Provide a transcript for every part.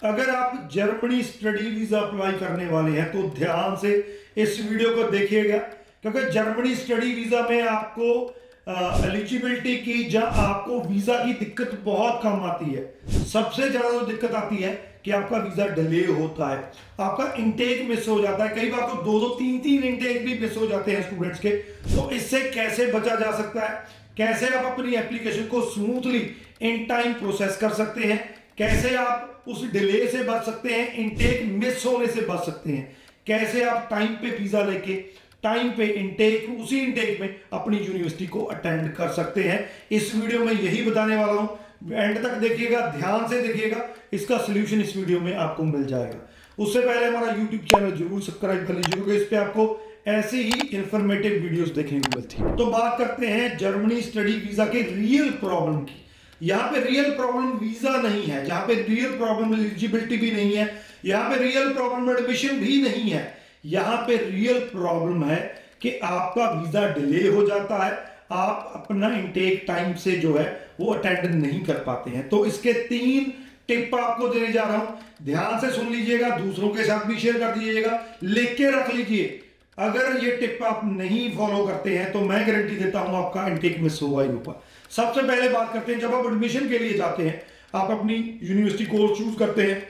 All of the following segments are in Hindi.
अगर आप जर्मनी स्टडी वीजा अप्लाई करने वाले हैं तो ध्यान से इस वीडियो को देखिएगा, क्योंकि जर्मनी स्टडी वीजा में आपको एलिजिबिलिटी की या आपको वीजा की दिक्कत बहुत कम आती है। सबसे ज्यादा जो दिक्कत आती है कि आपका वीजा डिले होता है, आपका इनटेक मिस हो जाता है। कई बार तो दो तीन तीन इनटेक भी मिस हो जाते हैं स्टूडेंट्स के। तो इससे कैसे बचा जा सकता है, कैसे आप अपनी एप्लीकेशन को स्मूथली इन टाइम प्रोसेस कर सकते हैं, कैसे आप उस डिले से बच सकते हैं, इनटेक मिस होने से बच सकते हैं, कैसे आप टाइम पे वीजा लेके टाइम पे इनटेक उसी इनटेक में अपनी यूनिवर्सिटी को अटेंड कर सकते हैं। इस वीडियो में यही बताने वाला हूं, एंड तक देखिएगा, ध्यान से देखिएगा, इसका सोल्यूशन इस वीडियो में आपको मिल जाएगा। उससे पहले हमारा यूट्यूब चैनल जरूर सब्सक्राइब कर लीजिए, क्योंकि इस पे आपको ऐसे ही इंफॉर्मेटिव वीडियोस देखने को मिलती है। तो बात करते हैं जर्मनी स्टडी वीजा के रियल प्रॉब्लम की। यहाँ पे रियल प्रॉब्लम वीजा नहीं है, जहां पे रियल प्रॉब्लम एलिजिबिलिटी भी नहीं है, यहाँ पे रियल प्रॉब्लम एडमिशन भी नहीं है। यहाँ पे रियल प्रॉब्लम है कि आपका वीजा डिले हो जाता है, आप अपना इनटेक टाइम से जो है वो अटेंड नहीं कर पाते हैं। तो इसके 3 टिप आपको देने जा रहा हूं, ध्यान से सुन लीजिएगा, दूसरों के साथ भी शेयर कर दीजिएगा, लिख के रख लीजिए। अगर ये टिप आप नहीं फॉलो करते हैं तो मैं गारंटी देता हूं आपका इनटेक मिस होगा ही होगा। सबसे पहले बात करते हैं, जब आप एडमिशन के लिए जाते हैं, आप अपनी यूनिवर्सिटी कोर्स चूज करते हैं,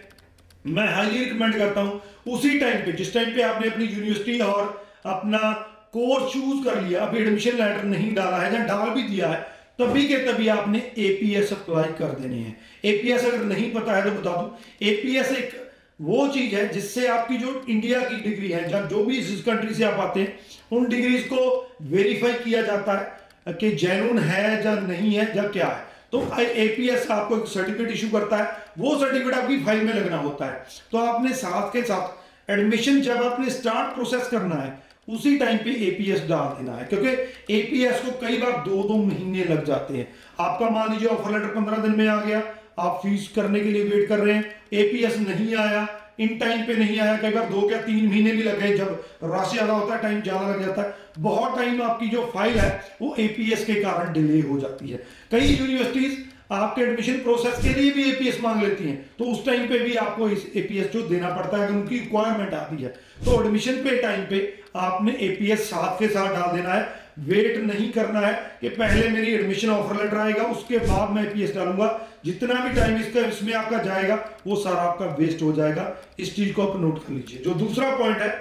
मैं हाईली रिकमेंड करता हूं उसी टाइम पे, जिस टाइम पे आपने अपनी यूनिवर्सिटी और अपना कोर्स चूज कर लिया, अभी एडमिशन लेटर नहीं डाला है या डाल भी दिया है, तभी के तभी आपने एपीएस अप्लाई कर देने हैं। एपीएस अगर नहीं पता है तो बता दूं, एपीएस एक वो चीज है जिससे आपकी जो इंडिया की डिग्री है, जब जो भी जिस कंट्री से आप आते हैं, उन डिग्रीज को वेरीफाई किया जाता है कि जेन्युइन है या नहीं है या क्या है। तो एपीएस आपको एक सर्टिफिकेट इशू करता है, वो सर्टिफिकेट आपकी फाइल में लगना होता है। तो आपने साथ के साथ एडमिशन जब आपने स्टार्ट प्रोसेस करना है, उसी टाइम पे एपीएस डाल देना है, क्योंकि एपीएस को कई बार 2-2 महीने लग जाते हैं। आपका मान लीजिए ऑफर लेटर 15 दिन में आ गया, आप फीस करने के लिए वेट कर रहे हैं, एपीएस नहीं आया, इन टाइम पे नहीं आया, कई बार 2 या 3 महीने भी लग गए, जब रश ज्यादा होता है टाइम ज्यादा लग जाता है, बहुत टाइम आपकी जो फाइल है वो एपीएस के कारण डिले हो जाती है। कई यूनिवर्सिटीज आपके एडमिशन प्रोसेस के लिए भी एपीएस मांग लेती हैं, तो उस टाइम पे भी आपको इस एपीएस जो देना पड़ता है, अगर उनकी रिक्वायरमेंट आती है। तो एडमिशन पे टाइम पे आपने एपीएस साथ के साथ डाल देना है, वेट नहीं करना है कि पहले मेरी एडमिशन ऑफर लेटर आएगा उसके बाद मैं एपीएस डालूंगा। जितना भी टाइम इसमें आपका जाएगा वो सारा आपका वेस्ट हो जाएगा। इस चीज को आप नोट कर लीजिए। जो दूसरा पॉइंट है,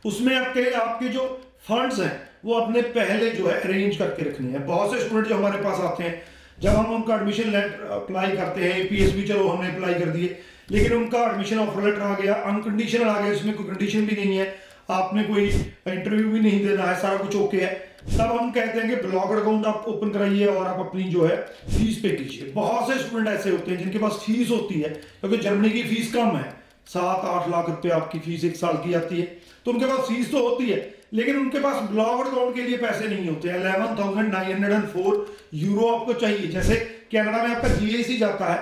उसमें आपके जो फंड्स हैं वो अपने पहले जो है अरेंज करके रखने हैं। बहुत से स्टूडेंट जो हमारे पास आते हैं, जब हम उनका एडमिशन लेटर अप्लाई करते हैं, एपीएस भी चलो हमने अप्लाई कर दिए, लेकिन उनका एडमिशन ऑफर लेटर आ गया, अनकंडीशनल आ गया, इसमें कोई कंडीशन भी नहीं है, आपने कोई इंटरव्यू भी नहीं देना है, सारा कुछ ओके है, तब हम कहते हैं कि ब्लॉग अकाउंट आप ओपन कराइए और आप अपनी जो है फीस पे कीजिए। बहुत से स्टूडेंट ऐसे होते हैं जिनके पास फीस होती है, क्योंकि जर्मनी की फीस कम है, 7-8 लाख रुपए आपकी फीस 1 साल की आती है, तो उनके पास फीस तो होती है, लेकिन उनके पास ब्लॉग अकाउंट के लिए पैसे नहीं होते। 11,904 यूरो आपको चाहिए। जैसे कनाडा में आपका जीएसी जाता है,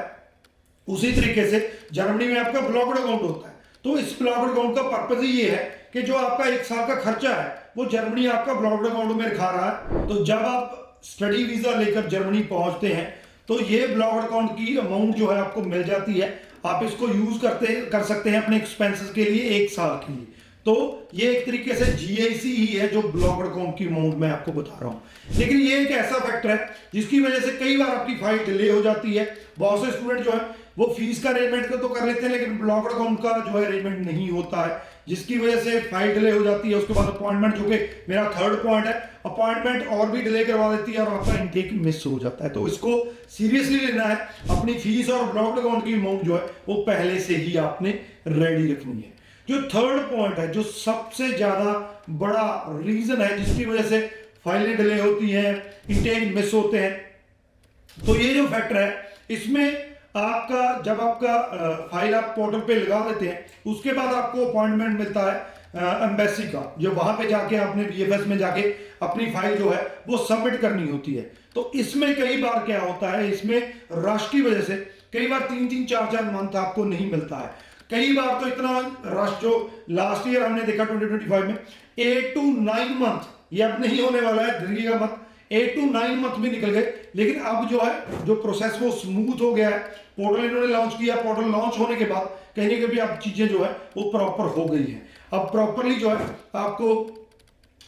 उसी तरीके से जर्मनी में आपका ब्लॉक अकाउंट होता है। तो इस ब्लॉक अकाउंट का पर्पज ही ये है कि जो आपका 1 साल का खर्चा है वो जर्मनी आपका ब्लॉक अकाउंट में रखा रहा है। तो जब आप स्टडी वीजा लेकर जर्मनी पहुंचते हैं तो ये ब्लॉक अकाउंट की अमाउंट जो है आपको मिल जाती है, आप इसको यूज कर सकते हैं अपने एक्सपेंसेस के लिए 1 साल के लिए। तो ये एक तरीके से जीआईसी ही है जो ब्लॉक अकाउंट की अमाउंट मैं आपको बता रहा हूं। लेकिन ये एक ऐसा फैक्टर है जिसकी वजह से कई बार आपकी फाइल डिले हो जाती है। बहुत से स्टूडेंट जो है वो फीस का अरेंजमेंट तो कर लेते हैं, लेकिन ब्लॉक अकाउंट का जो है अरेंजमेंट नहीं होता है, जिसकी वजह से फाइल डिले हो जाती है। उसके बाद अपॉइंटमेंट, जो कि मेरा 3rd पॉइंट है, अपॉइंटमेंट और भी डिले करवा देती है और आपका इनटेक मिस हो जाता है। तो इसको सीरियसली लेना है। अपनी फीस और ब्लॉक अकाउंट की अमाउंट जो है वो पहले से ही आपने रेडी रखनी है। जो 3rd पॉइंट है, जो सबसे ज्यादा बड़ा रीजन है जिसकी वजह से फाइलें डिले होती हैं, इनटेक मिस होते हैं, तो ये जो फैक्टर है, इसमें आपका जब आपका फाइल आप पोर्टल पे लगा देते हैं, उसके बाद आपको अपॉइंटमेंट मिलता है एम्बेसी का, जो वहां पे जाके आपने बीएफएस में जाके अपनी फाइल जो है वो सबमिट करनी होती है। तो इसमें कई बार क्या होता है, इसमें रश की वजह से कई बार 3-3, 4-4 मंथ आपको नहीं मिलता है। कई बार तो इतना रश, जो लास्ट ईयर हमने देखा 2025 में 8 to 9 मंथ, ये अब नहीं होने वाला है, दिल्ली का मत 8 to 9 मंथ भी निकल गए, लेकिन अब जो है जो प्रोसेस वो स्मूथ हो गया है। पोर्टल इन्होंने लॉन्च किया, पोर्टल लॉन्च होने के बाद कहीं ना कहीं अब चीजें जो है वो प्रॉपर हो गई है। अब प्रॉपरली जो है आपको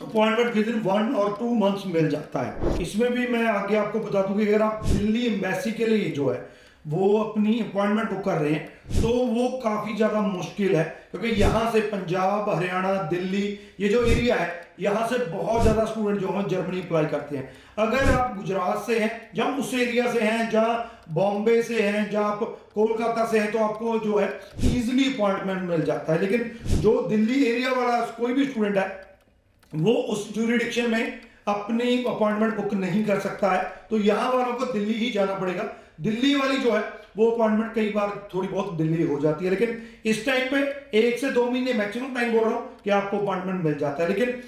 अपॉइंटमेंट विद इन 1 और 2 मंथ्स मिल जाता है। इसमें भी मैं आगे आपको बता दूं कि अगर आप दिल्ली एम्बेसी के लिए जो है वो अपनी अपॉइंटमेंट बुक कर रहे हैं तो वो काफ़ी ज़्यादा मुश्किल है, क्योंकि यहाँ से पंजाब, हरियाणा, दिल्ली ये जो एरिया है यहाँ से बहुत ज़्यादा स्टूडेंट जो हैं जर्मनी अप्लाई करते हैं। अगर आप गुजरात से हैं या उस एरिया से हैं जहाँ बॉम्बे से हैं, जहाँ आप कोलकाता से हैं, तो आपको जो है ईजिली अपॉइंटमेंट मिल जाता है। लेकिन जो दिल्ली एरिया वाला कोई भी स्टूडेंट है वो उस ज्यूरिडिक्शन में अपनी अपॉइंटमेंट बुक नहीं कर सकता है, तो यहाँ वालों को दिल्ली ही जाना पड़ेगा। दिल्ली वाली जो है वो अपॉइंटमेंट कई बार थोड़ी बहुत दिल्ली हो जाती है, लेकिन इस टाइम पे 1 से 2 महीने मैक्सिमम टाइम बोल रहा हूँ कि आपको अपॉइंटमेंट मिल जाता है। लेकिन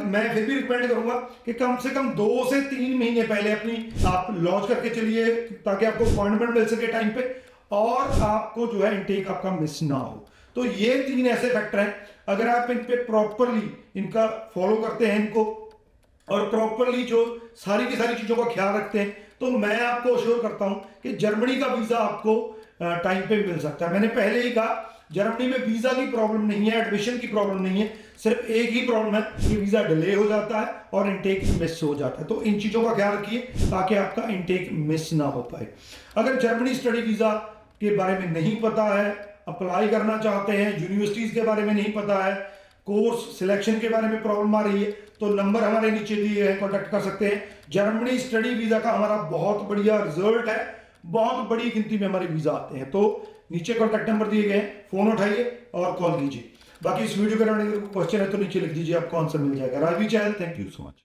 मैं फिर भी रिकमेंड करूंगा कि कम से कम 2 से 3 महीने पहले अपनी आप लॉन्च करके चलिए, ताकि आपको अपॉइंटमेंट मिल सके टाइम पे और आपको जो है इनटेक आपका मिस ना हो। तो ये 3 ऐसे फैक्टर हैं, अगर आप इन पे प्रॉपरली इनका फॉलो करते हैं इनको और प्रॉपरली जो सारी की सारी चीज़ों का ख्याल रखते हैं, तो मैं आपको अश्योर करता हूं कि जर्मनी का वीज़ा आपको टाइम पे मिल सकता है। मैंने पहले ही कहा जर्मनी में वीज़ा की प्रॉब्लम नहीं है, एडमिशन की प्रॉब्लम नहीं है, सिर्फ एक ही प्रॉब्लम है कि वीज़ा डिले हो जाता है और इनटेक मिस हो जाता है। तो इन चीज़ों का ख्याल रखिए ताकि आपका इनटेक मिस ना हो पाए। अगर जर्मनी स्टडी वीज़ा के बारे में नहीं पता है, अप्लाई करना चाहते हैं, यूनिवर्सिटीज़ के बारे में नहीं पता है, कोर्स सिलेक्शन के बारे में प्रॉब्लम आ रही है, तो नंबर हमारे नीचे दिए हैं, कॉन्टैक्ट कर सकते हैं। जर्मनी स्टडी वीज़ा का हमारा बहुत बढ़िया रिजल्ट है, बहुत बड़ी गिनती में हमारे वीज़ा आते हैं। तो नीचे कॉन्टैक्ट नंबर दिए गए हैं, फ़ोन उठाइए और कॉल कीजिए। बाकी इस वीडियो के बारे में क्वेश्चन है तो नीचे लिख दीजिए, आपको आंसर मिल जाएगा। Rajvi channel, thank you so much.